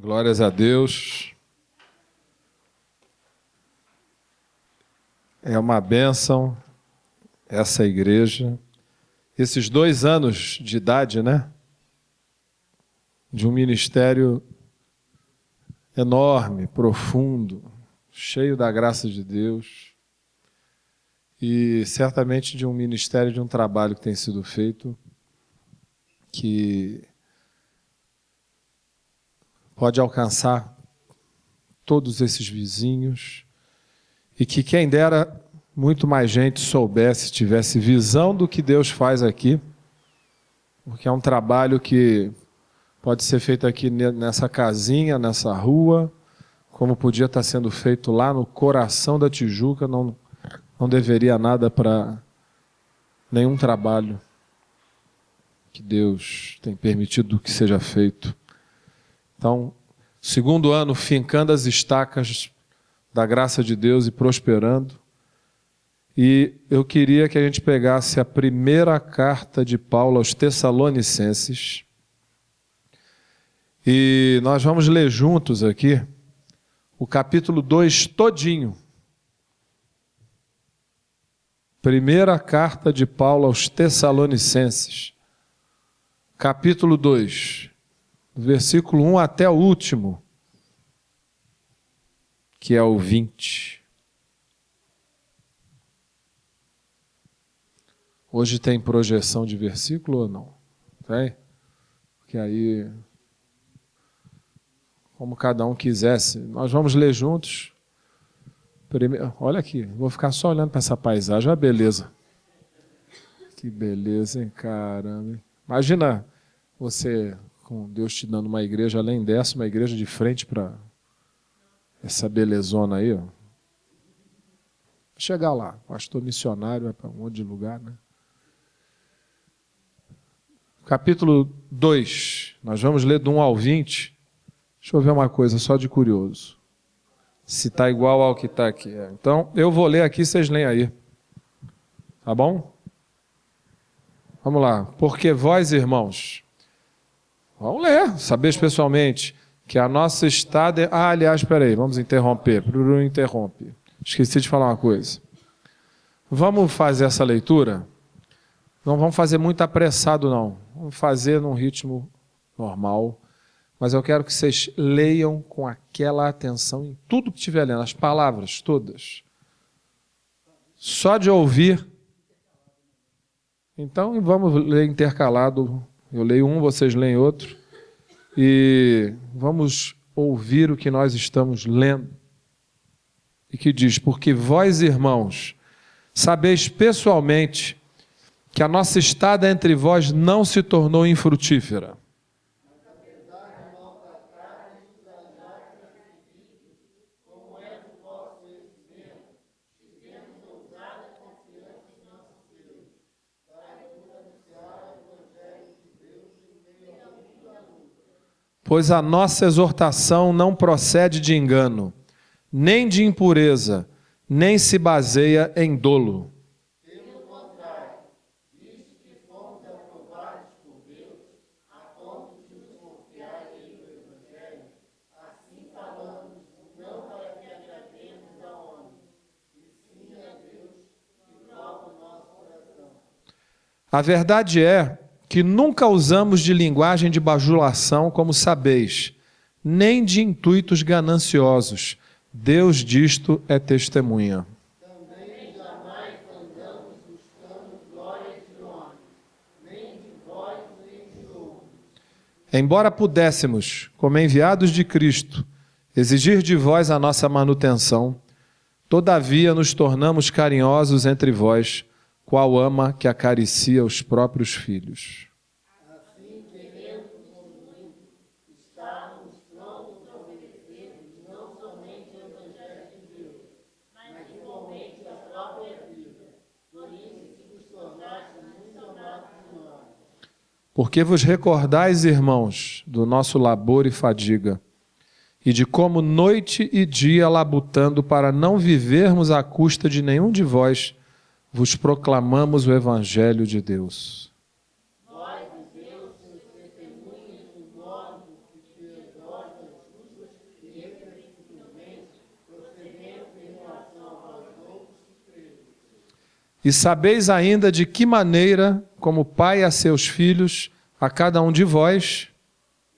Glórias a Deus. É uma bênção essa igreja. Esses 2 anos de idade, né? De um ministério enorme, profundo, cheio da graça de Deus. E certamente de um ministério, de um trabalho que tem sido feito, que pode alcançar todos esses vizinhos, e que quem dera muito mais gente soubesse, tivesse visão do que Deus faz aqui, porque é um trabalho que pode ser feito aqui nessa casinha, nessa rua, como podia estar sendo feito lá no coração da Tijuca, não deveria nada para nenhum trabalho que Deus tem permitido que seja feito. Então, 2º ano, fincando as estacas da graça de Deus e prosperando. E eu queria que a gente pegasse a primeira carta de Paulo aos Tessalonicenses. E nós vamos ler juntos aqui o capítulo 2 todinho. Primeira carta de Paulo aos Tessalonicenses, capítulo 2. Versículo 1 até o último, que é o 20. Hoje tem projeção de versículo ou não? Tem? Porque aí, como cada um quisesse, nós vamos ler juntos. Olha aqui, vou ficar só olhando para essa paisagem, olha a beleza. Que beleza, hein, caramba. Imagina você, com Deus te dando uma igreja além dessa, uma igreja de frente para essa belezona aí, ó. Chegar lá, pastor missionário, vai para um monte de lugar, né? Capítulo 2, nós vamos ler do 1 ao 20. Deixa eu ver uma coisa, só de curioso. Se está igual ao que está aqui. Então, eu vou ler aqui, vocês leem aí. Tá bom? Vamos lá. Porque vós, irmãos... Vamos ler, saber especialmente que a nossa estada... aliás, espera aí, vamos interromper. Interrompe. Esqueci de falar uma coisa. Vamos fazer essa leitura? Não vamos fazer muito apressado, não. Vamos fazer num ritmo normal. Mas eu quero que vocês leiam com aquela atenção em tudo que estiver lendo, as palavras todas. Só de ouvir. Então, vamos ler intercalado. Eu leio um, vocês leem outro, e vamos ouvir o que nós estamos lendo. E que diz, porque vós, irmãos, sabeis pessoalmente que a nossa estada entre vós não se tornou infrutífera. Pois a nossa exortação não procede de engano, nem de impureza, nem se baseia em dolo. Pelo contrário, visto que fomos aprovados por Deus, a ponto de nos confiarem no Evangelho, assim falamos, não para que agrademos a homens, e sim a Deus, que prova o nosso coração. A verdade é que nunca usamos de linguagem de bajulação, como sabeis, nem de intuitos gananciosos. Deus disto é testemunha. Também jamais andamos buscando glória de homens, nem de vós, nem de homens. Embora pudéssemos, como enviados de Cristo, exigir de vós a nossa manutenção, todavia nos tornamos carinhosos entre vós, qual ama que acaricia os próprios filhos. Assim queremos muito estarmos prontos a obedecer não somente o Evangelho de Deus, mas igualmente a própria vida. Por isso que vos tornaste muito amados de nós. Porque vos recordais, irmãos, do nosso labor e fadiga, e de como noite e dia labutando para não vivermos à custa de nenhum de vós, vos proclamamos o Evangelho de Deus. Vós e Deus, seus testemunhas do modo que exortas E sabeis ainda de que maneira, como pai a seus filhos, a cada um de vós,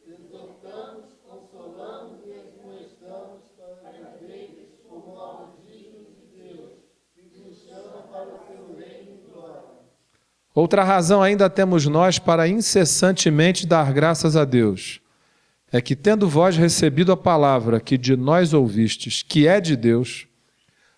exortamos, consolamos e admoestamos para viverdes como algo digno de Deus, que nos chama para o seu reino e glória. outra razão ainda temos nós para incessantemente dar graças a Deus, é que tendo vós recebido a palavra que de nós ouvistes, que é de Deus,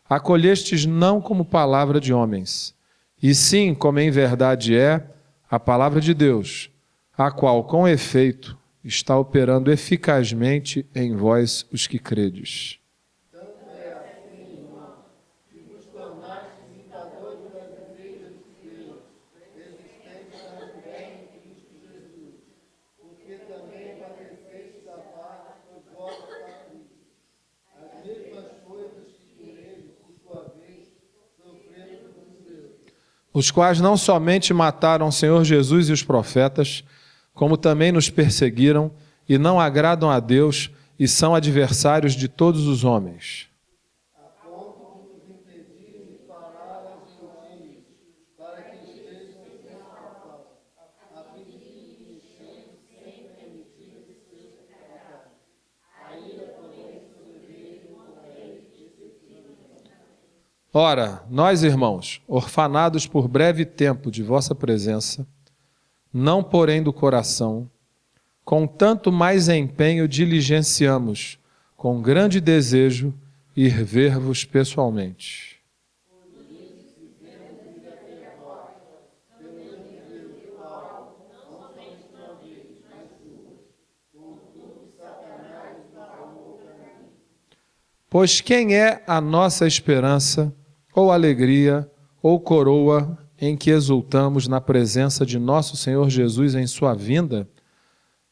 acolhestes não como palavra de homens, e sim, como em verdade é, a palavra de Deus, a qual, com efeito, está operando eficazmente em vós os que credes. Tanto é assim, irmãos, que vos tornastes imitadores das igrejas de Deus, existentes também em Cristo Jesus, porque também padecestes a parte dos vossos patrícios, as mesmas coisas que por eles, por sua vez, sofreram dos seus. Os quais não somente mataram o Senhor Jesus e os profetas, como também nos perseguiram e não agradam a Deus e são adversários de todos os homens. A ponto de nos impedirem de falar aos gentios, para que estejam sem falta, a fim de que lhes sejam sempre emitidos seus pecados. A ira, porém, sobreveio contra eles excessivamente. Ora, nós, irmãos, orfanados por breve tempo de vossa presença, não porém do coração, com tanto mais empenho diligenciamos, com grande desejo, ir ver-vos pessoalmente. Pois quem é a nossa esperança, ou alegria, ou coroa, em que exultamos na presença de nosso Senhor Jesus em sua vinda?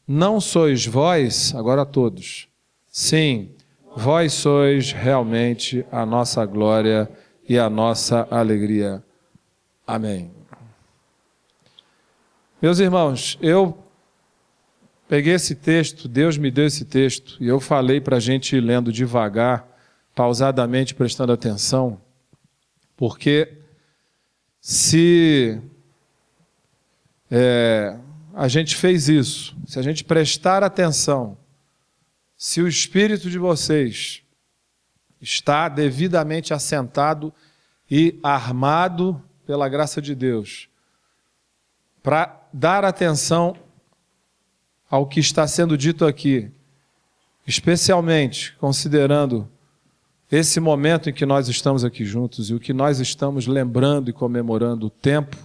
Não sois vós, agora todos. Sim, vós sois realmente a nossa glória e a nossa alegria. Amém. Meus irmãos, eu peguei esse texto, Deus me deu esse texto, e eu falei para a gente ir lendo devagar, pausadamente, prestando atenção, porque se a gente fez isso, se a gente prestar atenção, se o espírito de vocês está devidamente assentado e armado pela graça de Deus, para dar atenção ao que está sendo dito aqui, especialmente considerando esse momento em que nós estamos aqui juntos e o que nós estamos lembrando e comemorando, o tempo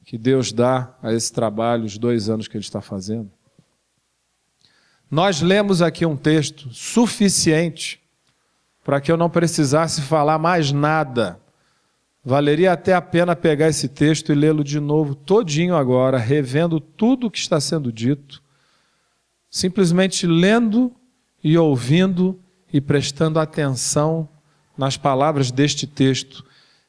que Deus dá a esse trabalho, os 2 anos que Ele está fazendo. Nós lemos aqui um texto suficiente para que eu não precisasse falar mais nada. Valeria até a pena pegar esse texto e lê-lo de novo, todinho agora, revendo tudo o que está sendo dito, simplesmente lendo e ouvindo e prestando atenção nas palavras deste texto.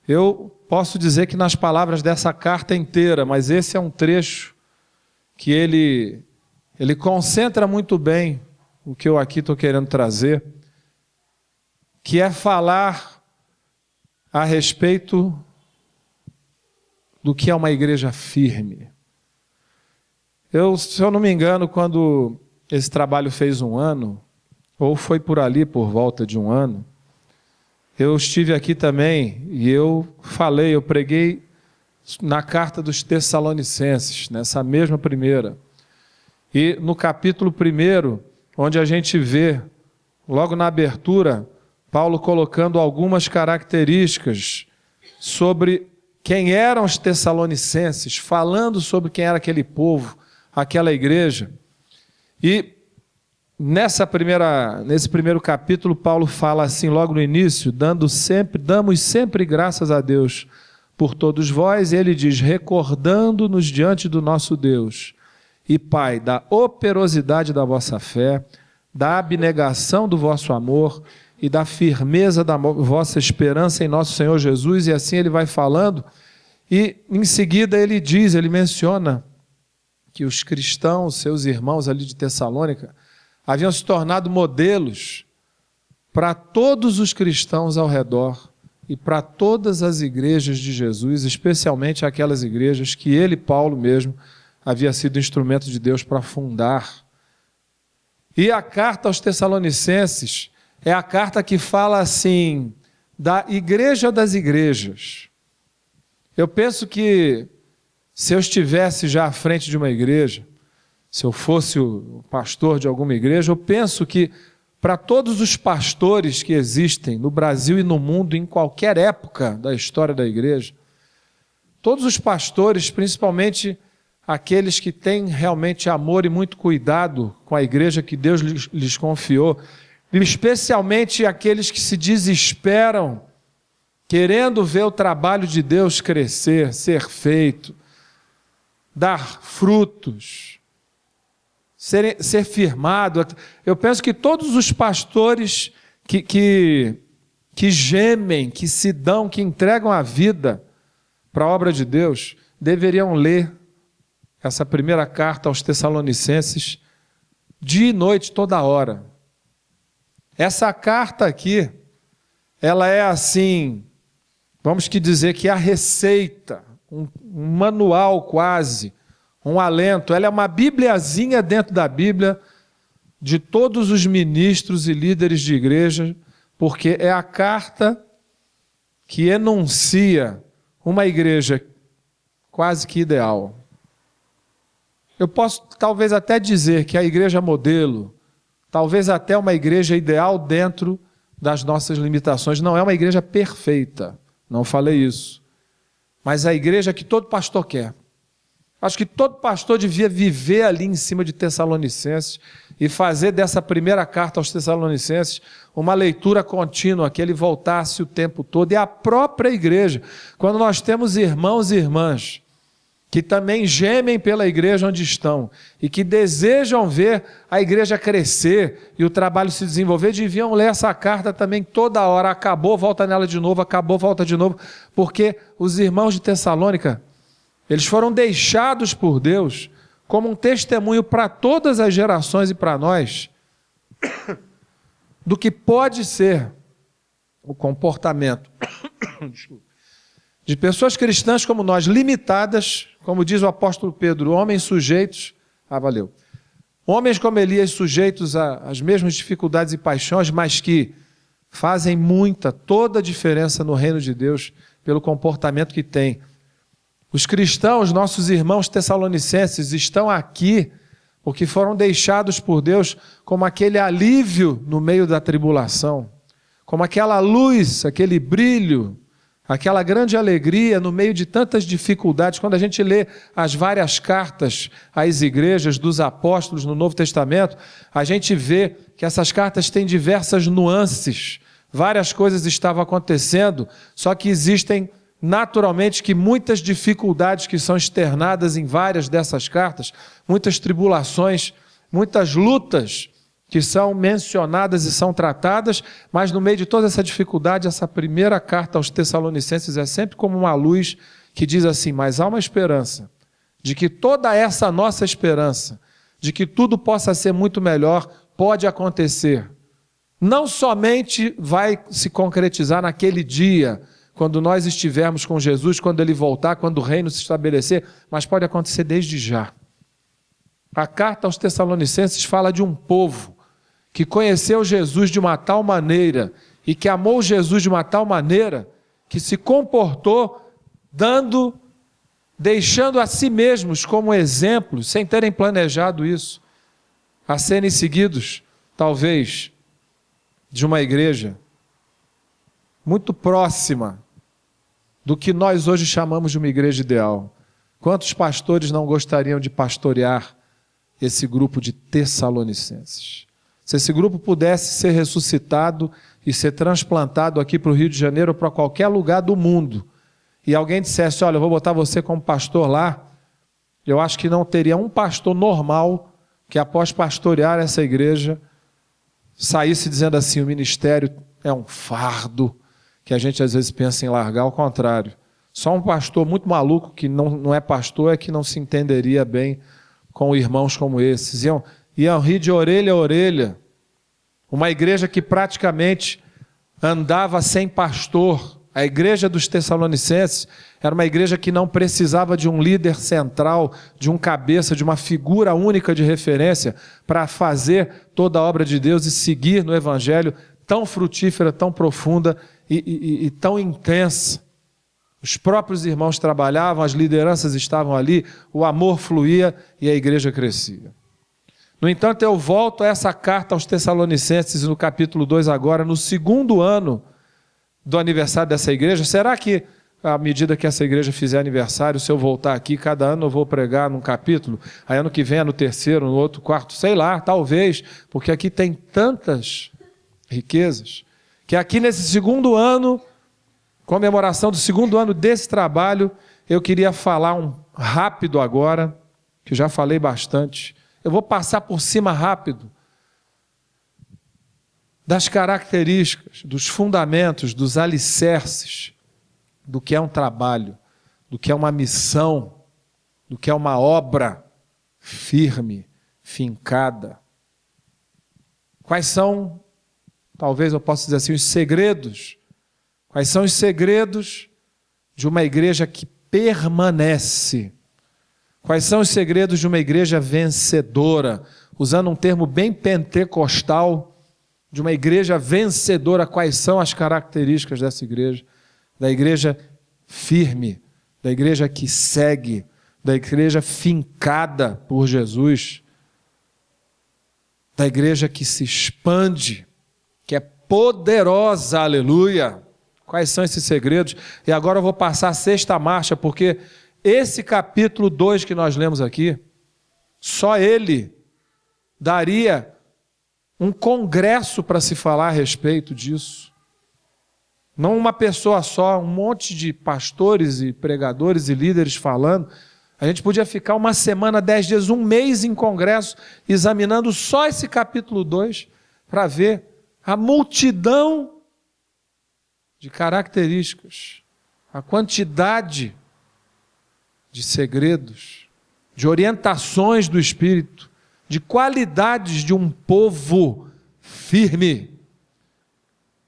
Eu posso dizer que nas palavras dessa carta inteira, mas esse é um trecho que ele concentra muito bem o que eu aqui estou querendo trazer, que é falar a respeito do que é uma igreja firme. Se eu não me engano, quando esse trabalho fez 1 ano, ou foi por ali por volta de 1 ano, eu estive aqui também e eu preguei na carta dos Tessalonicenses, nessa mesma primeira. E no capítulo 1, onde a gente vê, logo na abertura, Paulo colocando algumas características sobre quem eram os Tessalonicenses, falando sobre quem era aquele povo, aquela igreja. E nesse primeiro capítulo, Paulo fala assim, logo no início, damos sempre graças a Deus por todos vós, e ele diz, recordando-nos diante do nosso Deus e Pai, da operosidade da vossa fé, da abnegação do vosso amor e da firmeza da vossa esperança em nosso Senhor Jesus, e assim ele vai falando, e em seguida ele menciona que os cristãos, seus irmãos ali de Tessalônica, haviam se tornado modelos para todos os cristãos ao redor e para todas as igrejas de Jesus, especialmente aquelas igrejas que ele, Paulo mesmo, havia sido instrumento de Deus para fundar. E a carta aos Tessalonicenses é a carta que fala assim, da igreja das igrejas. Eu penso que se eu estivesse já à frente de uma igreja, se eu fosse o pastor de alguma igreja, eu penso que para todos os pastores que existem no Brasil e no mundo, em qualquer época da história da igreja, todos os pastores, principalmente aqueles que têm realmente amor e muito cuidado com a igreja que Deus lhes confiou, especialmente aqueles que se desesperam, querendo ver o trabalho de Deus crescer, ser feito, dar frutos, ser firmado. Eu penso que todos os pastores que gemem, que se dão, que entregam a vida para a obra de Deus, deveriam ler essa primeira carta aos Tessalonicenses dia e noite, toda hora. Essa carta aqui, ela é assim, vamos dizer que é a receita, um manual quase, um alento. Ela é uma bibliazinha dentro da Bíblia de todos os ministros e líderes de igreja, porque é a carta que enuncia uma igreja quase que ideal. Eu posso talvez até dizer que a igreja modelo, talvez até uma igreja ideal dentro das nossas limitações, não é uma igreja perfeita, não falei isso, mas a igreja que todo pastor quer. Acho que todo pastor devia viver ali em cima de Tessalonicenses e fazer dessa primeira carta aos Tessalonicenses uma leitura contínua, que ele voltasse o tempo todo. E a própria igreja, quando nós temos irmãos e irmãs que também gemem pela igreja onde estão e que desejam ver a igreja crescer e o trabalho se desenvolver, deviam ler essa carta também toda hora. Acabou, volta nela de novo, acabou, volta de novo, porque os irmãos de Tessalônica, eles foram deixados por Deus como um testemunho para todas as gerações e para nós do que pode ser o comportamento de pessoas cristãs como nós, limitadas, como diz o apóstolo Pedro, homens sujeitos, homens como Elias, sujeitos às mesmas dificuldades e paixões, mas que fazem toda a diferença no reino de Deus pelo comportamento que têm. Os cristãos, nossos irmãos tessalonicenses, estão aqui porque foram deixados por Deus como aquele alívio no meio da tribulação, como aquela luz, aquele brilho, aquela grande alegria no meio de tantas dificuldades. Quando a gente lê as várias cartas às igrejas dos apóstolos no Novo Testamento, a gente vê que essas cartas têm diversas nuances, várias coisas estavam acontecendo, só que existem naturalmente que muitas dificuldades que são externadas em várias dessas cartas, muitas tribulações, muitas lutas que são mencionadas e são tratadas, mas no meio de toda essa dificuldade, essa primeira carta aos Tessalonicenses é sempre como uma luz que diz assim, mas há uma esperança, de que toda essa nossa esperança, de que tudo possa ser muito melhor, pode acontecer. Não somente vai se concretizar naquele dia, quando nós estivermos com Jesus, quando Ele voltar, quando o reino se estabelecer, mas pode acontecer desde já. A carta aos Tessalonicenses fala de um povo que conheceu Jesus de uma tal maneira e que amou Jesus de uma tal maneira que se comportou deixando a si mesmos como exemplo, sem terem planejado isso, a serem seguidos, talvez, de uma igreja muito próxima do que nós hoje chamamos de uma igreja ideal. Quantos pastores não gostariam de pastorear esse grupo de Tessalonicenses? Se esse grupo pudesse ser ressuscitado e ser transplantado aqui para o Rio de Janeiro ou para qualquer lugar do mundo, e alguém dissesse, olha, eu vou botar você como pastor lá, eu acho que não teria um pastor normal que após pastorear essa igreja, saísse dizendo assim, o ministério é um fardo, que a gente às vezes pensa em largar, ao contrário. Só um pastor muito maluco, que não é pastor, é que não se entenderia bem com irmãos como esses. Iam rir de orelha a orelha. Uma igreja que praticamente andava sem pastor, A igreja dos Tessalonicenses era uma igreja que não precisava de um líder central, de um cabeça, de uma figura única de referência para fazer toda a obra de Deus e seguir no evangelho tão frutífera, tão profunda e tão intensa. Os próprios irmãos trabalhavam, as lideranças estavam ali, o amor fluía e a igreja crescia. No entanto, eu volto a essa carta aos Tessalonicenses no capítulo 2 agora, no segundo ano do aniversário dessa igreja. Será que, à medida que essa igreja fizer aniversário, se eu voltar aqui, cada ano eu vou pregar num capítulo, aí ano que vem é no terceiro, no outro, quarto, sei lá, talvez, porque aqui tem tantas riquezas, que aqui nesse segundo ano, comemoração do segundo ano desse trabalho, eu queria falar rápido agora, que já falei bastante, eu vou passar por cima rápido, das características, dos fundamentos, dos alicerces, do que é um trabalho, do que é uma missão, do que é uma obra firme, fincada. Quais são, talvez eu possa dizer assim, os segredos? Quais são os segredos de uma igreja que permanece? Quais são os segredos de uma igreja vencedora? Usando um termo bem pentecostal, de uma igreja vencedora, quais são as características dessa igreja? Da igreja firme, da igreja que segue, da igreja fincada por Jesus, da igreja que se expande, que é poderosa, aleluia. Quais são esses segredos? E agora eu vou passar a sexta marcha, porque esse capítulo 2 que nós lemos aqui, só ele daria um congresso para se falar a respeito disso. Não uma pessoa só, um monte de pastores e pregadores e líderes falando. A gente podia ficar uma semana, 10 dias, um mês em congresso, examinando só esse capítulo 2, para ver a multidão de características, a quantidade de segredos, de orientações do Espírito, de qualidades de um povo firme,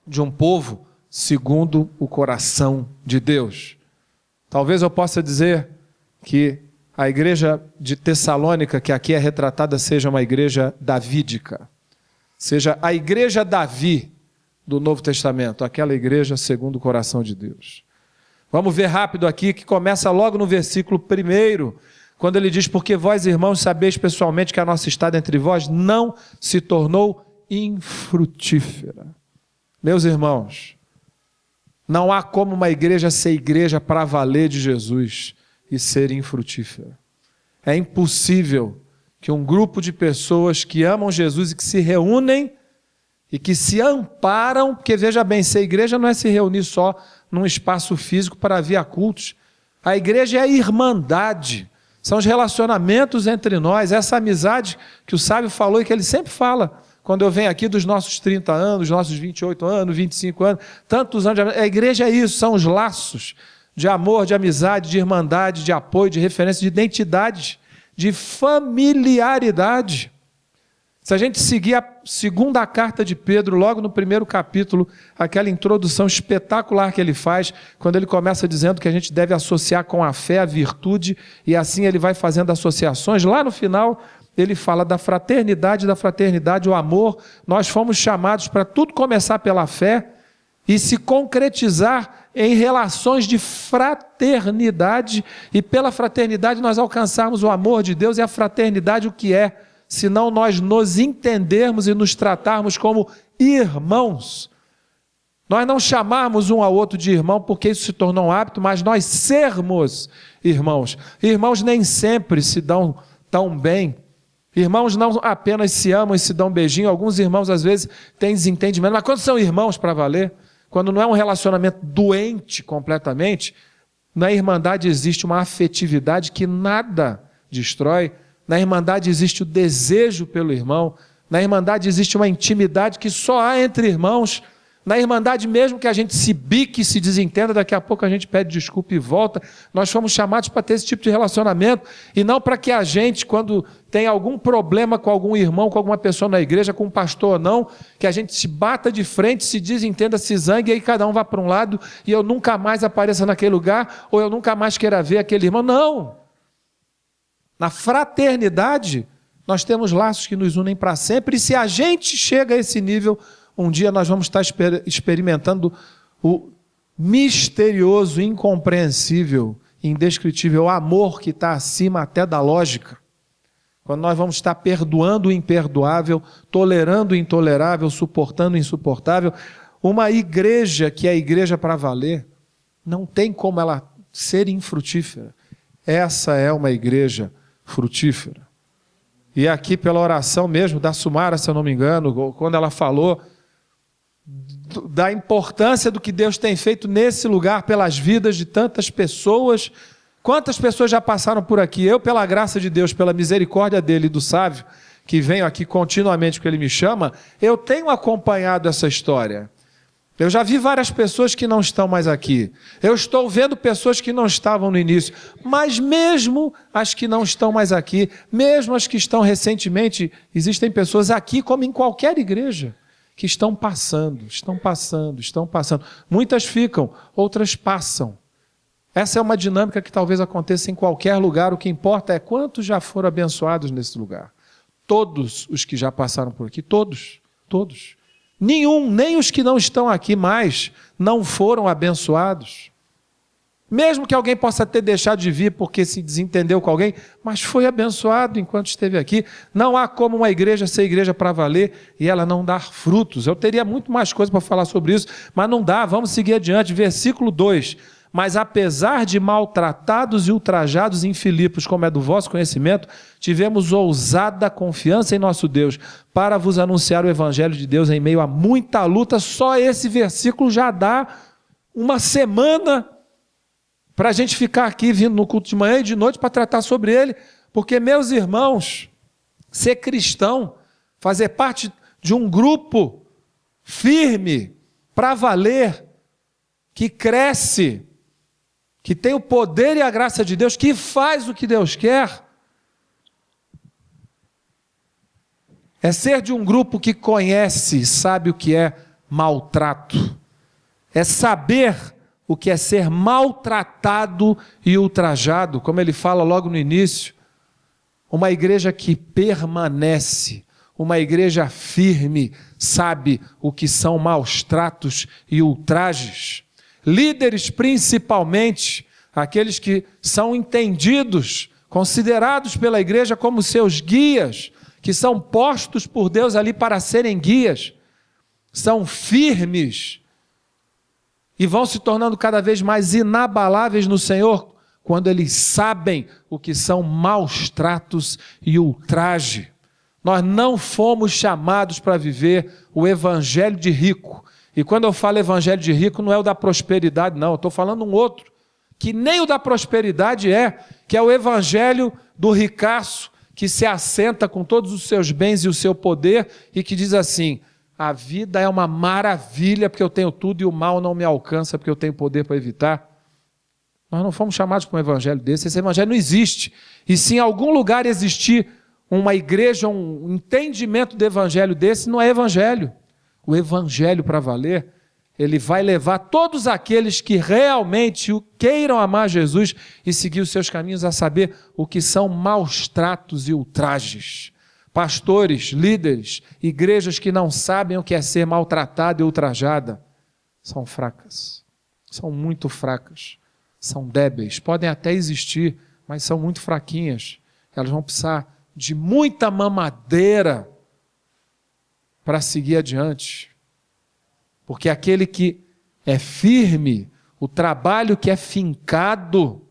de um povo segundo o coração de Deus. Talvez eu possa dizer que a igreja de Tessalônica, que aqui é retratada, seja uma igreja davídica, seja a igreja Davi do Novo Testamento, aquela igreja segundo o coração de Deus. Vamos ver rápido aqui, que começa logo no versículo 1, quando ele diz: porque vós, irmãos, sabeis pessoalmente que a nossa estada entre vós não se tornou infrutífera. Meus irmãos, não há como uma igreja ser igreja para valer de Jesus e ser infrutífera. É impossível que um grupo de pessoas que amam Jesus e que se reúnem e que se amparam, porque veja bem, ser igreja não é se reunir só num espaço físico para vir a cultos. A igreja é a irmandade, são os relacionamentos entre nós, essa amizade que o sábio falou e que ele sempre fala. Quando eu venho aqui dos nossos 30 anos, nossos 28 anos, 25 anos, tantos anos, a igreja é isso, são os laços de amor, de amizade, de irmandade, de apoio, de referência, de identidade, de familiaridade. Se a gente seguir a segunda carta de Pedro, logo no primeiro capítulo, aquela introdução espetacular que ele faz, quando ele começa dizendo que a gente deve associar com a fé a virtude, e assim ele vai fazendo associações, lá no final ele fala da fraternidade, o amor. Nós fomos chamados para tudo começar pela fé e se concretizar em relações de fraternidade, e pela fraternidade nós alcançarmos o amor de Deus. E a fraternidade o que é? Senão nós nos entendermos e nos tratarmos como irmãos. Nós não chamarmos um ao outro de irmão porque isso se tornou um hábito, mas nós sermos irmãos. Irmãos nem sempre se dão tão bem. Irmãos não apenas se amam e se dão um beijinho. Alguns irmãos às vezes têm desentendimento, mas quando são irmãos para valer, quando não é um relacionamento doente completamente, na irmandade existe uma afetividade que nada destrói. Na irmandade existe o desejo pelo irmão. Na irmandade existe uma intimidade que só há entre irmãos. Na Irmandade, mesmo que a gente se bique, se desentenda, daqui a pouco a gente pede desculpa e volta. Nós fomos chamados para ter esse tipo de relacionamento, e não para que a gente, quando tem algum problema com algum irmão, com alguma pessoa na igreja, com um pastor ou não, que a gente se bata de frente, se desentenda, se zangue, e aí cada um vá para um lado, e eu nunca mais apareça naquele lugar, ou eu nunca mais queira ver aquele irmão. Não! Na fraternidade, nós temos laços que nos unem para sempre, e se a gente chega a esse nível, um dia nós vamos estar experimentando o misterioso, incompreensível, indescritível amor que está acima até da lógica. Quando nós vamos estar perdoando o imperdoável, tolerando o intolerável, suportando o insuportável. Uma igreja que é a igreja para valer, não tem como ela ser infrutífera. Essa é uma igreja frutífera. E aqui pela oração mesmo da Sumara, se eu não me engano, quando ela falou da importância do que Deus tem feito nesse lugar pelas vidas de tantas pessoas. Quantas pessoas já passaram por aqui? Eu, pela graça de Deus, pela misericórdia dele e do Sávio, que venho aqui continuamente porque ele me chama, eu tenho acompanhado essa história. Eu já vi várias pessoas que não estão mais aqui. Eu estou vendo pessoas que não estavam no início. Mas mesmo as que não estão mais aqui, mesmo as que estão recentemente, existem pessoas aqui, como em qualquer igreja, que estão passando. Muitas ficam, outras passam. Essa é uma dinâmica que talvez aconteça em qualquer lugar. O que importa é quantos já foram abençoados nesse lugar. Todos os que já passaram por aqui, todos. Nenhum, nem os que não estão aqui mais, não foram abençoados. Mesmo que alguém possa ter deixado de vir porque se desentendeu com alguém, mas foi abençoado enquanto esteve aqui. Não há como uma igreja ser igreja para valer e ela não dar frutos. Eu teria muito mais coisa para falar sobre isso, mas não dá. Vamos seguir adiante. Versículo 2. Mas apesar de maltratados e ultrajados em Filipos, como é do vosso conhecimento, tivemos ousada confiança em nosso Deus para vos anunciar o evangelho de Deus em meio a muita luta. Só esse versículo já dá uma semana para a gente ficar aqui vindo no culto de manhã e de noite para tratar sobre ele, porque, meus irmãos, ser cristão, fazer parte de um grupo firme, para valer, que cresce, que tem o poder e a graça de Deus, que faz o que Deus quer, é ser de um grupo que conhece e sabe o que é maltrato, é saber o que é ser maltratado e ultrajado, como ele fala logo no início. Uma igreja que permanece, uma igreja firme, sabe o que são maus tratos e ultrajes. Líderes, principalmente, aqueles que são entendidos, considerados pela igreja como seus guias, que são postos por Deus ali para serem guias, são firmes, e vão se tornando cada vez mais inabaláveis no Senhor, quando eles sabem o que são maus tratos e ultraje. Nós não fomos chamados para viver o evangelho de rico. E quando eu falo evangelho de rico, não é o da prosperidade, não. Eu estou falando um outro, que nem o da prosperidade que é o evangelho do ricaço, que se assenta com todos os seus bens e o seu poder, e que diz assim: a vida é uma maravilha porque eu tenho tudo e o mal não me alcança porque eu tenho poder para evitar. Nós não fomos chamados para um evangelho desse. Esse evangelho não existe. E se em algum lugar existir uma igreja, um entendimento do evangelho desse, não é evangelho. O evangelho para valer, ele vai levar todos aqueles que realmente queiram amar Jesus e seguir os seus caminhos a saber o que são maus tratos e ultrajes. Pastores, líderes, igrejas que não sabem o que é ser maltratada e ultrajada, são fracas, são muito fracas, são débeis, podem até existir, mas são muito fraquinhas. Elas vão precisar de muita mamadeira para seguir adiante, porque aquele que é firme, o trabalho que é fincado,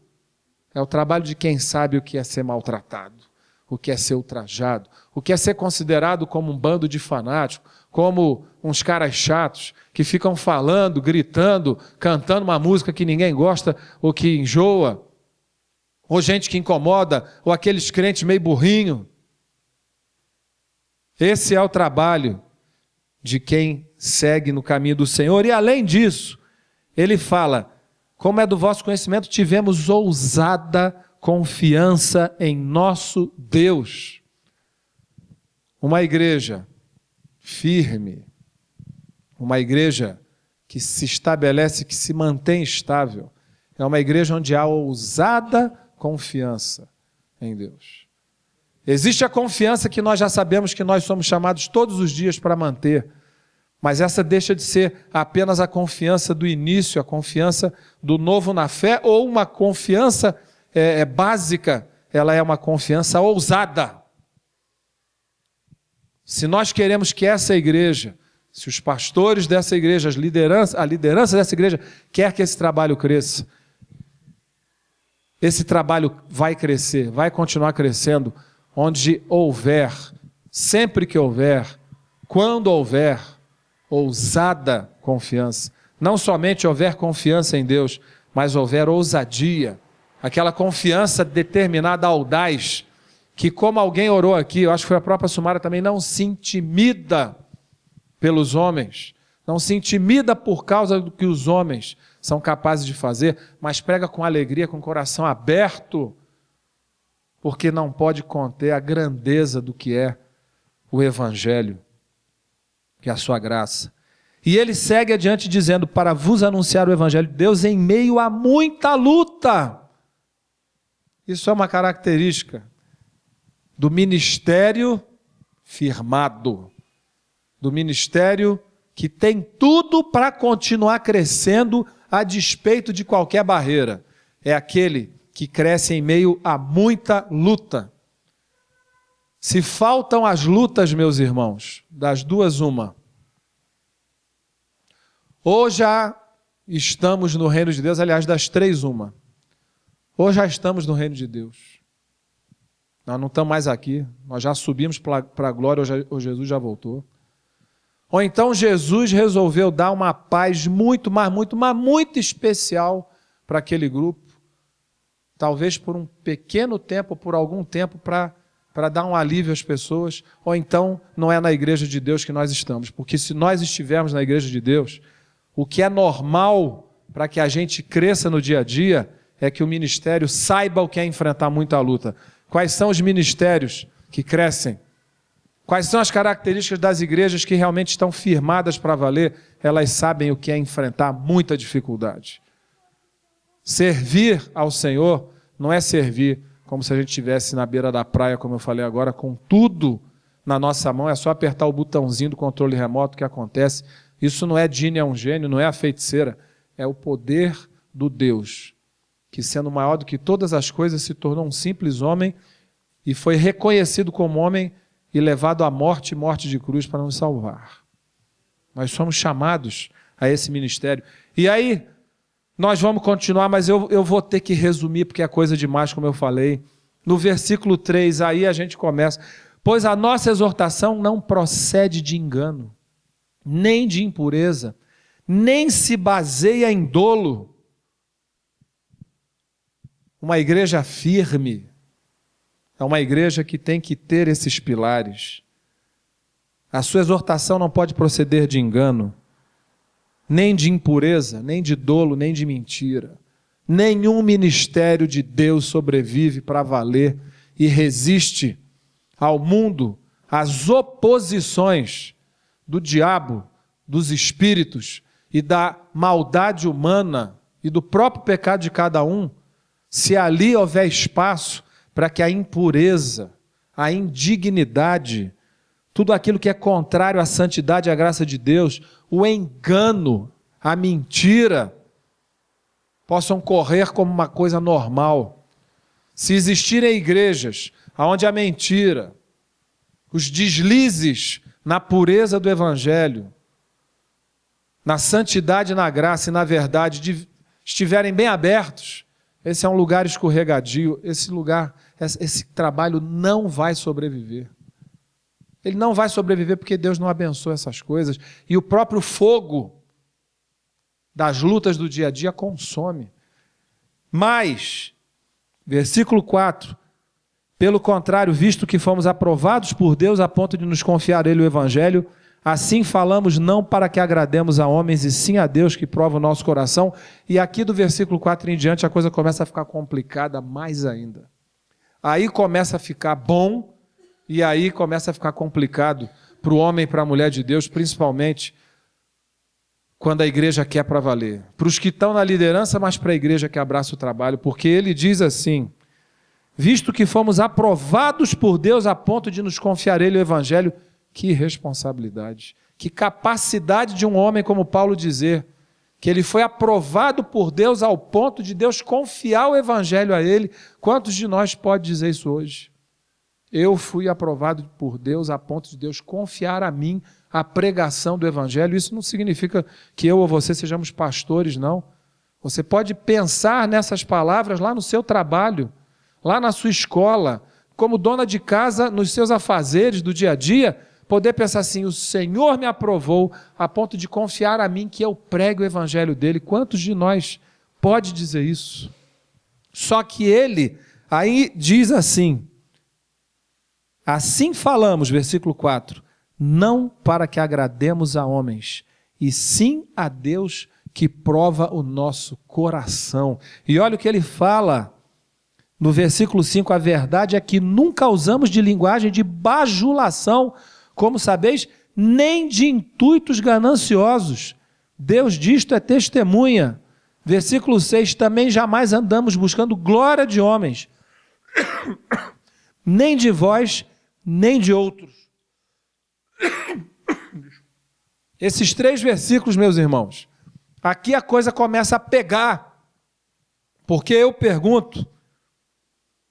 é o trabalho de quem sabe o que é ser maltratado, o que é ser ultrajado, o que é ser considerado como um bando de fanáticos, como uns caras chatos que ficam falando, gritando, cantando uma música que ninguém gosta ou que enjoa, ou gente que incomoda, ou aqueles crentes meio burrinho. Esse é o trabalho de quem segue no caminho do Senhor. E além disso, ele fala, como é do vosso conhecimento, tivemos ousada confiança em nosso Deus. Uma igreja firme, uma igreja que se estabelece, que se mantém estável, é uma igreja onde há ousada confiança em Deus. Existe a confiança que nós já sabemos que nós somos chamados todos os dias para manter, mas essa deixa de ser apenas a confiança do início, a confiança do novo na fé, ou uma confiança básica, ela é uma confiança ousada. Se nós queremos que essa igreja, se os pastores dessa igreja, a liderança dessa igreja quer que esse trabalho cresça, esse trabalho vai crescer, vai continuar crescendo, onde houver, sempre que houver, quando houver, ousada confiança. Não somente houver confiança em Deus, mas houver ousadia, aquela confiança determinada, audaz, que como alguém orou aqui, eu acho que foi a própria Sumara também, não se intimida pelos homens, não se intimida por causa do que os homens são capazes de fazer, mas prega com alegria, com o coração aberto, porque não pode conter a grandeza do que é o Evangelho, que é a sua graça. E ele segue adiante dizendo, para vos anunciar o Evangelho de Deus em meio a muita luta. Isso é uma característica do ministério firmado, do ministério que tem tudo para continuar crescendo a despeito de qualquer barreira. É aquele que cresce em meio a muita luta. Se faltam as lutas, meus irmãos, das duas uma. Ou já estamos no reino de Deus, aliás, das três uma. Ou já estamos no reino de Deus. Nós não estamos mais aqui, nós já subimos para a glória, ou Jesus já voltou. Ou então Jesus resolveu dar uma paz muito especial para aquele grupo, talvez por um pequeno tempo, por algum tempo, para dar um alívio às pessoas, ou então não é na igreja de Deus que nós estamos, porque se nós estivermos na igreja de Deus, o que é normal para que a gente cresça no dia a dia é que o ministério saiba o que é enfrentar muita luta. Quais são os ministérios que crescem? Quais são as características das igrejas que realmente estão firmadas para valer? Elas sabem o que é enfrentar muita dificuldade. Servir ao Senhor não é servir como se a gente estivesse na beira da praia, como eu falei agora, com tudo na nossa mão, é só apertar o botãozinho do controle remoto que acontece. Isso não é Dini, é um gênio, não é a feiticeira, é o poder do Deus, que sendo maior do que todas as coisas, se tornou um simples homem e foi reconhecido como homem e levado à morte de cruz para nos salvar. Nós somos chamados a esse ministério. E aí, nós vamos continuar, mas eu vou ter que resumir, porque é coisa demais, como eu falei. No versículo 3, aí a gente começa. Pois a nossa exortação não procede de engano, nem de impureza, nem se baseia em dolo. Uma igreja firme é uma igreja que tem que ter esses pilares. A sua exortação não pode proceder de engano, nem de impureza, nem de dolo, nem de mentira. Nenhum ministério de Deus sobrevive para valer e resiste ao mundo, às oposições do diabo, dos espíritos e da maldade humana e do próprio pecado de cada um, se ali houver espaço para que a impureza, a indignidade, tudo aquilo que é contrário à santidade e à graça de Deus, o engano, a mentira, possam correr como uma coisa normal. Se existirem igrejas onde a mentira, os deslizes na pureza do Evangelho, na santidade, na graça e na verdade estiverem bem abertos, esse é um lugar escorregadio, esse trabalho não vai sobreviver. Ele não vai sobreviver porque Deus não abençoa essas coisas. E o próprio fogo das lutas do dia a dia consome. Mas, versículo 4, pelo contrário, visto que fomos aprovados por Deus a ponto de nos confiar a Ele o Evangelho, Assim falamos não para que agrademos a homens, e sim a Deus que prova o nosso coração. E aqui do versículo 4 em diante a coisa começa a ficar complicada mais ainda. Aí começa a ficar bom, e aí começa a ficar complicado para o homem e para a mulher de Deus, principalmente quando a igreja quer para valer. Para os que estão na liderança, mas para a igreja que abraça o trabalho, porque ele diz assim: visto que fomos aprovados por Deus a ponto de nos confiar ele o evangelho. Que responsabilidade, que capacidade de um homem como Paulo dizer que ele foi aprovado por Deus ao ponto de Deus confiar o evangelho a ele. Quantos de nós pode dizer isso hoje? Eu fui aprovado por Deus a ponto de Deus confiar a mim a pregação do evangelho. Isso não significa que eu ou você sejamos pastores, não. Você pode pensar nessas palavras lá no seu trabalho, lá na sua escola, como dona de casa, nos seus afazeres do dia a dia, poder pensar assim: o Senhor me aprovou a ponto de confiar a mim que eu pregue o evangelho dele. Quantos de nós pode dizer isso? Só que ele aí diz assim: assim falamos, versículo 4, não para que agrademos a homens, e sim a Deus que prova o nosso coração. E olha o que ele fala no versículo 5, a verdade é que nunca usamos de linguagem de bajulação, como sabeis, nem de intuitos gananciosos. Deus disto é testemunha. Versículo 6, também jamais andamos buscando glória de homens, nem de vós, nem de outros. Esses 3 versículos, meus irmãos, aqui a coisa começa a pegar, porque eu pergunto,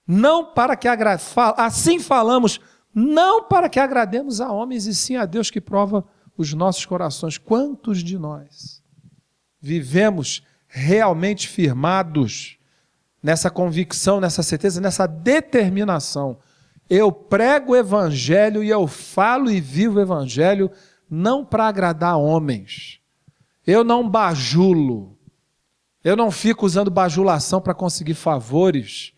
não para que assim falamos, não para que agrademos a homens, e sim a Deus que prova os nossos corações. Quantos de nós vivemos realmente firmados nessa convicção, nessa certeza, nessa determinação? Eu prego o evangelho e eu falo e vivo o evangelho não para agradar homens. Eu não bajulo. Eu não fico usando bajulação para conseguir favores.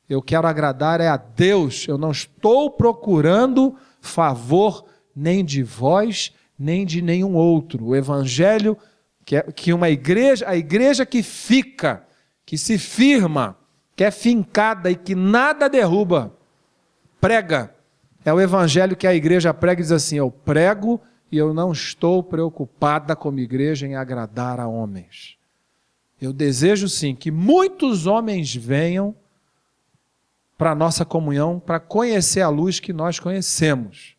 Eu quero agradar a Deus. Eu não estou procurando favor nem de vós, nem de nenhum outro. O evangelho que uma igreja, a igreja que fica, que se firma, que é fincada e que nada derruba, prega. É o evangelho que a igreja prega e diz assim: eu prego e eu não estou preocupada como igreja em agradar a homens. Eu desejo sim que muitos homens venham para a nossa comunhão, para conhecer a luz que nós conhecemos.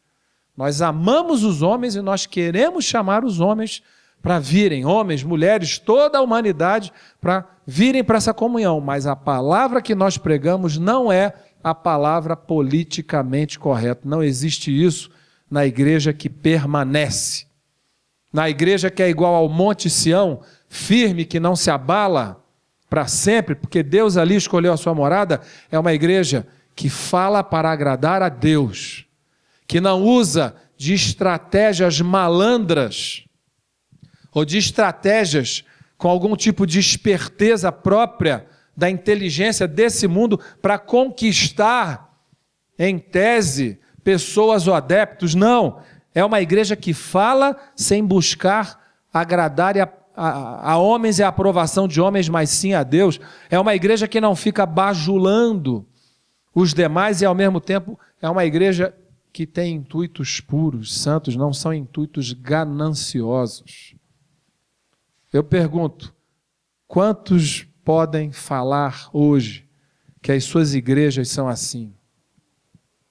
Nós amamos os homens e nós queremos chamar os homens para virem, homens, mulheres, toda a humanidade, para virem para essa comunhão. Mas a palavra que nós pregamos não é a palavra politicamente correta. Não existe isso na igreja que permanece. Na igreja que é igual ao Monte Sião, firme, que não se abala para sempre, porque Deus ali escolheu a sua morada. É uma igreja que fala para agradar a Deus, que não usa de estratégias malandras ou de estratégias com algum tipo de esperteza própria da inteligência desse mundo para conquistar, em tese, pessoas ou adeptos. Não, é uma igreja que fala sem buscar agradar a homens e a aprovação de homens, mas sim a Deus. É uma igreja que não fica bajulando os demais e, ao mesmo tempo, é uma igreja que tem intuitos puros, santos, não são intuitos gananciosos. Eu pergunto, quantos podem falar hoje que as suas igrejas são assim?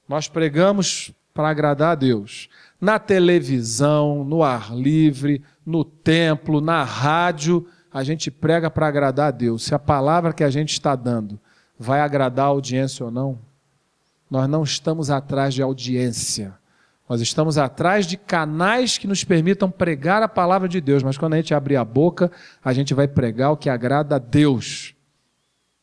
Nós pregamos para agradar a Deus. Na televisão, no ar livre, no templo, na rádio, a gente prega para agradar a Deus. Se a palavra que a gente está dando vai agradar a audiência ou não, nós não estamos atrás de audiência. Nós estamos atrás de canais que nos permitam pregar a palavra de Deus. Mas quando a gente abrir a boca, a gente vai pregar o que agrada a Deus.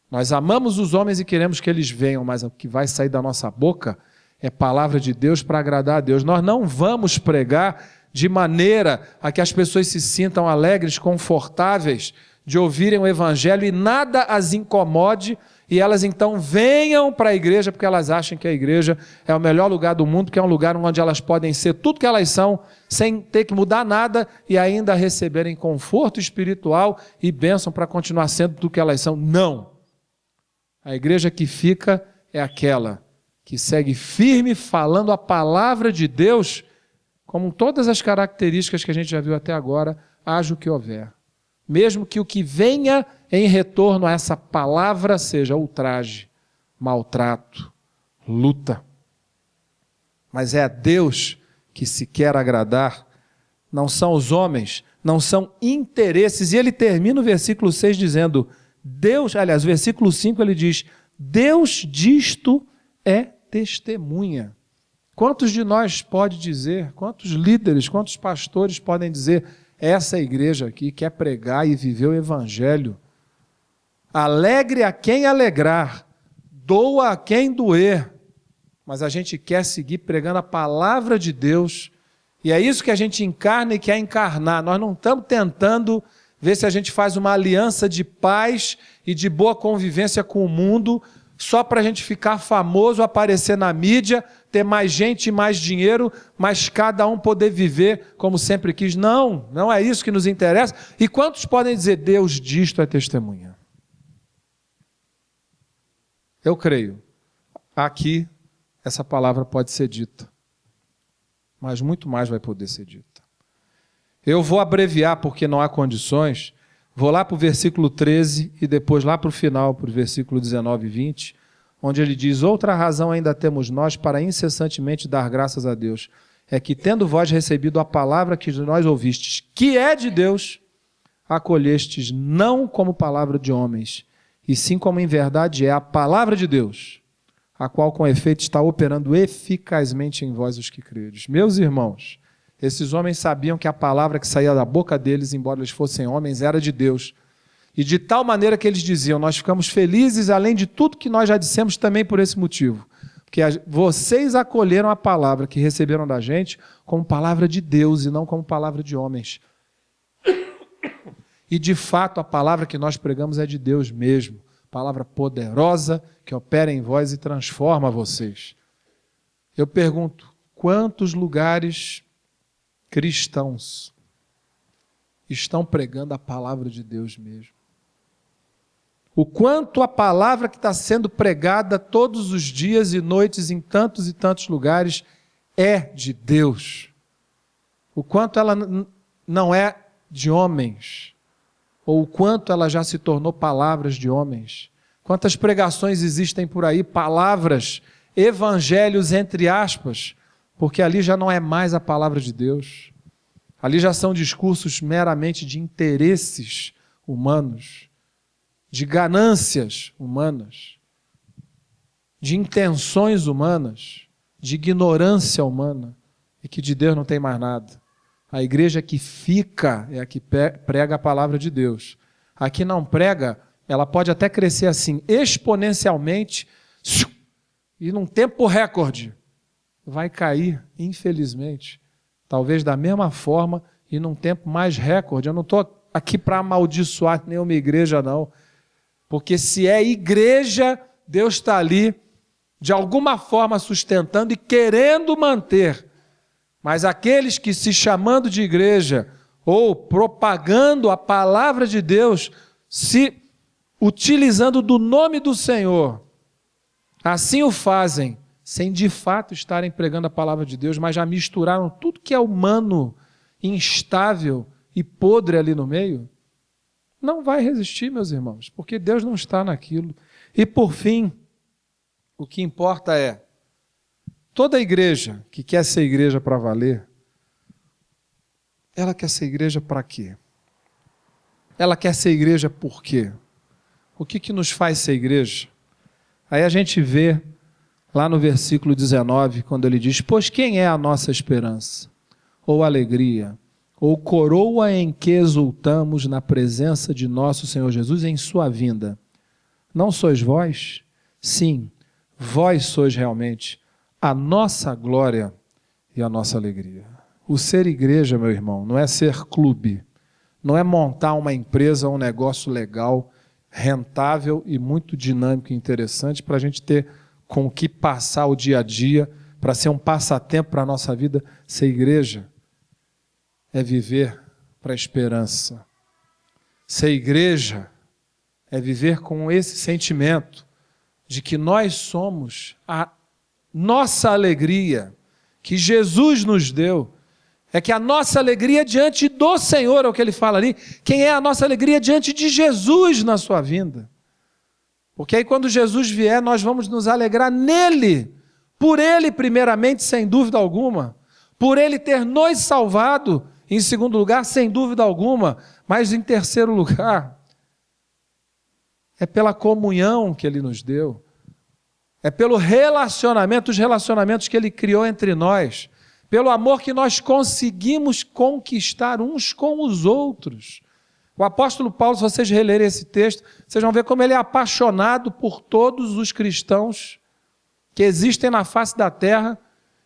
Nós amamos os homens e queremos que eles venham, mas o que vai sair da nossa boca é palavra de Deus para agradar a Deus. Nós não vamos pregar de maneira a que as pessoas se sintam alegres, confortáveis de ouvirem o evangelho e nada as incomode e elas então venham para a igreja porque elas acham que a igreja é o melhor lugar do mundo, que é um lugar onde elas podem ser tudo que elas são, sem ter que mudar nada e ainda receberem conforto espiritual e bênção para continuar sendo tudo que elas são. Não! A igreja que fica é aquela que segue firme falando a palavra de Deus, como todas as características que a gente já viu até agora, haja o que houver. Mesmo que o que venha em retorno a essa palavra seja ultraje, maltrato, luta. Mas é a Deus que se quer agradar, não são os homens, não são interesses. E ele termina o versículo 6 dizendo, Deus, aliás, o versículo 5 ele diz, Deus disto é testemunha. Quantos de nós pode dizer, quantos líderes, quantos pastores podem dizer, essa igreja aqui quer pregar e viver o evangelho. Alegre a quem alegrar, doa a quem doer, mas a gente quer seguir pregando a palavra de Deus, e é isso que a gente encarna e quer encarnar. Nós não estamos tentando ver se a gente faz uma aliança de paz e de boa convivência com o mundo, só para a gente ficar famoso, aparecer na mídia, ter mais gente e mais dinheiro, mas cada um poder viver como sempre quis. Não, não é isso que nos interessa. E quantos podem dizer, Deus disto é testemunha? Eu creio. Aqui, essa palavra pode ser dita. Mas muito mais vai poder ser dita. Eu vou abreviar porque não há condições. Vou lá para o versículo 13 e depois lá para o final, para o versículo 19 e 20, onde ele diz, outra razão ainda temos nós para incessantemente dar graças a Deus, é que tendo vós recebido a palavra que nós ouvistes, que é de Deus, acolhestes não como palavra de homens, e sim como em verdade é a palavra de Deus, a qual com efeito está operando eficazmente em vós os que credes. Meus irmãos, esses homens sabiam que a palavra que saía da boca deles, embora eles fossem homens, era de Deus. E de tal maneira que eles diziam, nós ficamos felizes, além de tudo que nós já dissemos também por esse motivo. Porque vocês acolheram a palavra que receberam da gente como palavra de Deus e não como palavra de homens. E de fato a palavra que nós pregamos é de Deus mesmo. Palavra poderosa que opera em vós e transforma vocês. Eu pergunto, quantos lugares cristãos estão pregando a palavra de Deus mesmo? O quanto a palavra que está sendo pregada todos os dias e noites em tantos e tantos lugares é de Deus. O quanto ela não é de homens, ou o quanto ela já se tornou palavras de homens. Quantas pregações existem por aí, palavras, evangelhos entre aspas, porque ali já não é mais a palavra de Deus. Ali já são discursos meramente de interesses humanos, de ganâncias humanas, de intenções humanas, de ignorância humana, e que de Deus não tem mais nada. A igreja que fica é a que prega a palavra de Deus. A que não prega, ela pode até crescer assim, exponencialmente, e num tempo recorde, vai cair, infelizmente, talvez da mesma forma e num tempo mais recorde. Eu não estou aqui para amaldiçoar nenhuma igreja, não. Porque se é igreja, Deus está ali, de alguma forma sustentando e querendo manter. Mas aqueles que se chamando de igreja ou propagando a palavra de Deus, se utilizando do nome do Senhor, assim o fazem, sem de fato estarem pregando a palavra de Deus, mas já misturaram tudo que é humano, instável e podre ali no meio, não vai resistir, meus irmãos, porque Deus não está naquilo. E por fim, o que importa é, toda igreja que quer ser igreja para valer, ela quer ser igreja para quê? Ela quer ser igreja por quê? O que nos faz ser igreja? Aí a gente vê lá no versículo 19, quando ele diz, pois quem é a nossa esperança? Ou alegria? Ou coroa em que exultamos na presença de nosso Senhor Jesus em sua vinda? Não sois vós? Sim, vós sois realmente a nossa glória e a nossa alegria. O ser igreja, meu irmão, não é ser clube, não é montar uma empresa ou um negócio legal rentável e muito dinâmico e interessante para a gente ter com o que passar o dia a dia, para ser um passatempo para a nossa vida. Ser igreja é viver para a esperança. Ser igreja é viver com esse sentimento de que nós somos a nossa alegria, que Jesus nos deu. É que a nossa alegria diante do Senhor, é o que ele fala ali. Quem é a nossa alegria diante de Jesus na sua vinda? Porque aí quando Jesus vier, nós vamos nos alegrar nele. Por ele primeiramente, sem dúvida alguma. Por ele ter nos salvado, em segundo lugar, sem dúvida alguma. Mas em terceiro lugar, é pela comunhão que ele nos deu. É pelo relacionamento, os relacionamentos que ele criou entre nós. Pelo amor que nós conseguimos conquistar uns com os outros. O apóstolo Paulo, se vocês relerem esse texto, vocês vão ver como ele é apaixonado por todos os cristãos que existem na face da terra,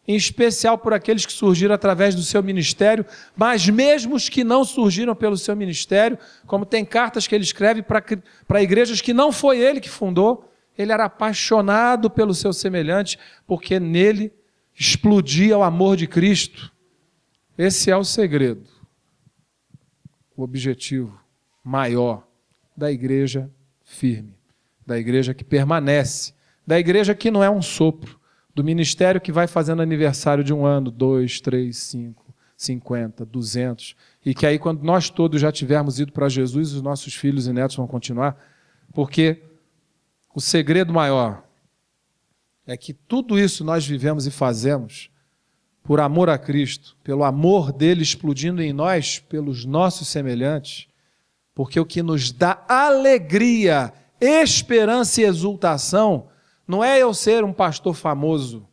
em especial por aqueles que surgiram através do seu ministério, mas mesmo os que não surgiram pelo seu ministério, como tem cartas que ele escreve para igrejas que não foi ele que fundou, ele era apaixonado pelo seu semelhante, porque nele explodia o amor de Cristo. Esse é o segredo, o objetivo maior da igreja firme, da igreja que permanece, da igreja que não é um sopro, do ministério que vai fazendo aniversário de 1 ano, 2, 3, 5, 50, 200, e que aí quando nós todos já tivermos ido para Jesus, os nossos filhos e netos vão continuar, porque o segredo maior é que tudo isso nós vivemos e fazemos por amor a Cristo, pelo amor dele explodindo em nós, pelos nossos semelhantes, porque o que nos dá alegria, esperança e exultação não é eu ser um pastor famoso,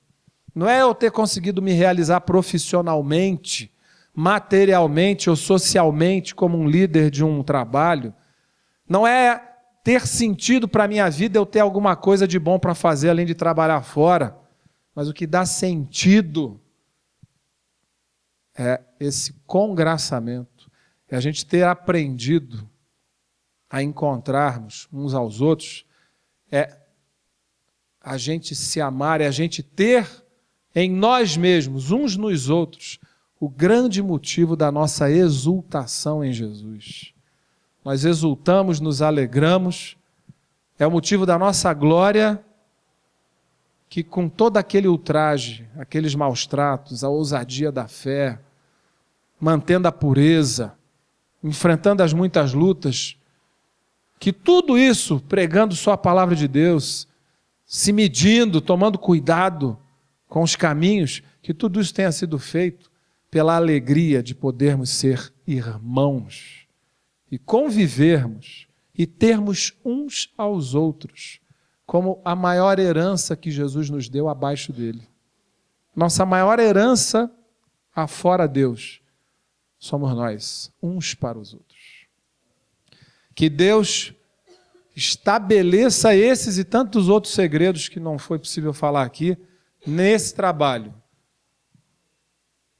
não é eu ter conseguido me realizar profissionalmente, materialmente ou socialmente como um líder de um trabalho, não é ter sentido para a minha vida eu ter alguma coisa de bom para fazer além de trabalhar fora, mas o que dá sentido é esse congraçamento, é a gente ter aprendido a encontrarmos uns aos outros, é a gente se amar, é a gente ter em nós mesmos, uns nos outros, o grande motivo da nossa exultação em Jesus. Nós exultamos, nos alegramos, é o motivo da nossa glória, que com todo aquele ultraje, aqueles maus tratos, a ousadia da fé, mantendo a pureza, enfrentando as muitas lutas, que tudo isso, pregando só a palavra de Deus, se medindo, tomando cuidado com os caminhos, que tudo isso tenha sido feito pela alegria de podermos ser irmãos e convivermos e termos uns aos outros como a maior herança que Jesus nos deu abaixo dele. Nossa maior herança afora Deus somos nós, uns para os outros. Que Deus estabeleça esses e tantos outros segredos que não foi possível falar aqui, nesse trabalho.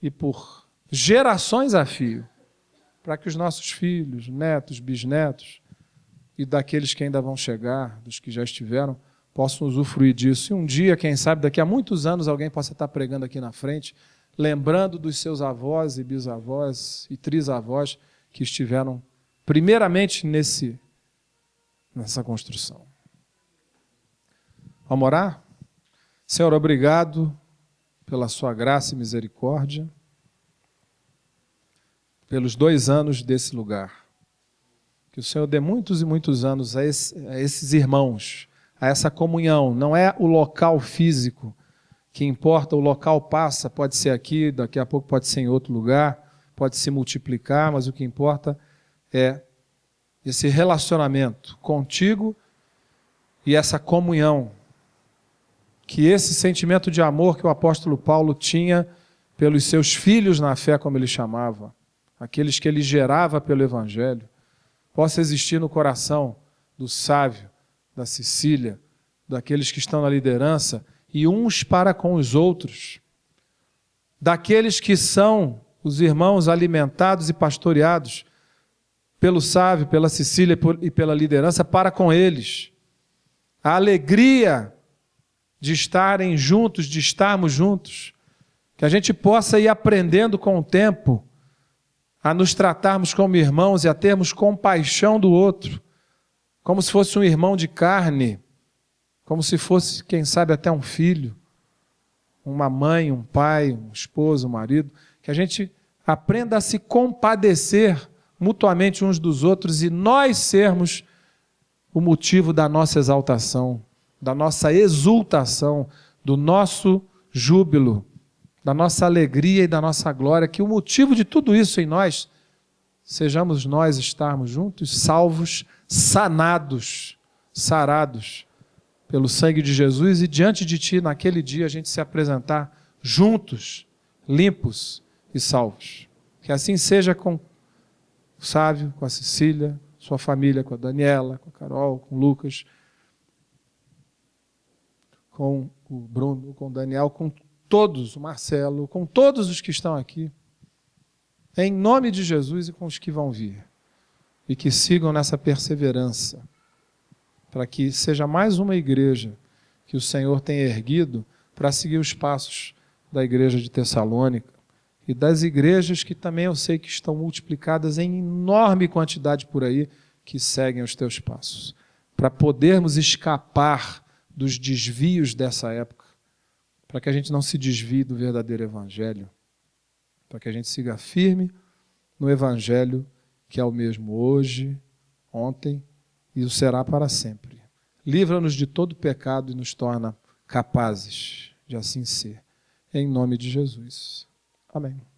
E por gerações a fio, para que os nossos filhos, netos, bisnetos, e daqueles que ainda vão chegar, dos que já estiveram, possam usufruir disso. E um dia, quem sabe, daqui a muitos anos, alguém possa estar pregando aqui na frente, lembrando dos seus avós e bisavós e trisavós que estiveram primeiramente nessa construção. Vamos orar? Senhor, obrigado pela sua graça e misericórdia, pelos 2 anos desse lugar. Que o Senhor dê muitos e muitos anos a esses irmãos, a essa comunhão. Não é o local físico que importa, o local passa, pode ser aqui, daqui a pouco pode ser em outro lugar, pode se multiplicar, mas o que importa é esse relacionamento contigo e essa comunhão, que esse sentimento de amor que o apóstolo Paulo tinha pelos seus filhos na fé, como ele chamava, aqueles que ele gerava pelo Evangelho, possa existir no coração do Sávio, da Cecília, daqueles que estão na liderança, e uns para com os outros, daqueles que são os irmãos alimentados e pastoreados pelo Sávio, pela Cecília e pela liderança para com eles. A alegria de estarem juntos, de estarmos juntos. Que a gente possa ir aprendendo com o tempo a nos tratarmos como irmãos e a termos compaixão do outro, como se fosse um irmão de carne, como se fosse, quem sabe, até um filho, uma mãe, um pai, um esposo, um marido. Que a gente aprenda a se compadecer mutuamente uns dos outros e nós sermos o motivo da nossa exaltação, da nossa exultação, do nosso júbilo, da nossa alegria e da nossa glória, que o motivo de tudo isso em nós, sejamos nós estarmos juntos, salvos, sanados, sarados pelo sangue de Jesus e diante de Ti, naquele dia, a gente se apresentar juntos, limpos e salvos. Que assim seja com o Sávio, com a Cecília, sua família, com a Daniela, com a Carol, com o Lucas, com o Bruno, com o Daniel, com todos, o Marcelo, com todos os que estão aqui, em nome de Jesus e com os que vão vir, e que sigam nessa perseverança, para que seja mais uma igreja que o Senhor tem erguido para seguir os passos da igreja de Tessalônica e das igrejas que também eu sei que estão multiplicadas em enorme quantidade por aí, que seguem os teus passos, para podermos escapar dos desvios dessa época, para que a gente não se desvie do verdadeiro evangelho, para que a gente siga firme no evangelho que é o mesmo hoje, ontem e o será para sempre. Livra-nos de todo pecado e nos torna capazes de assim ser. Em nome de Jesus. Amém.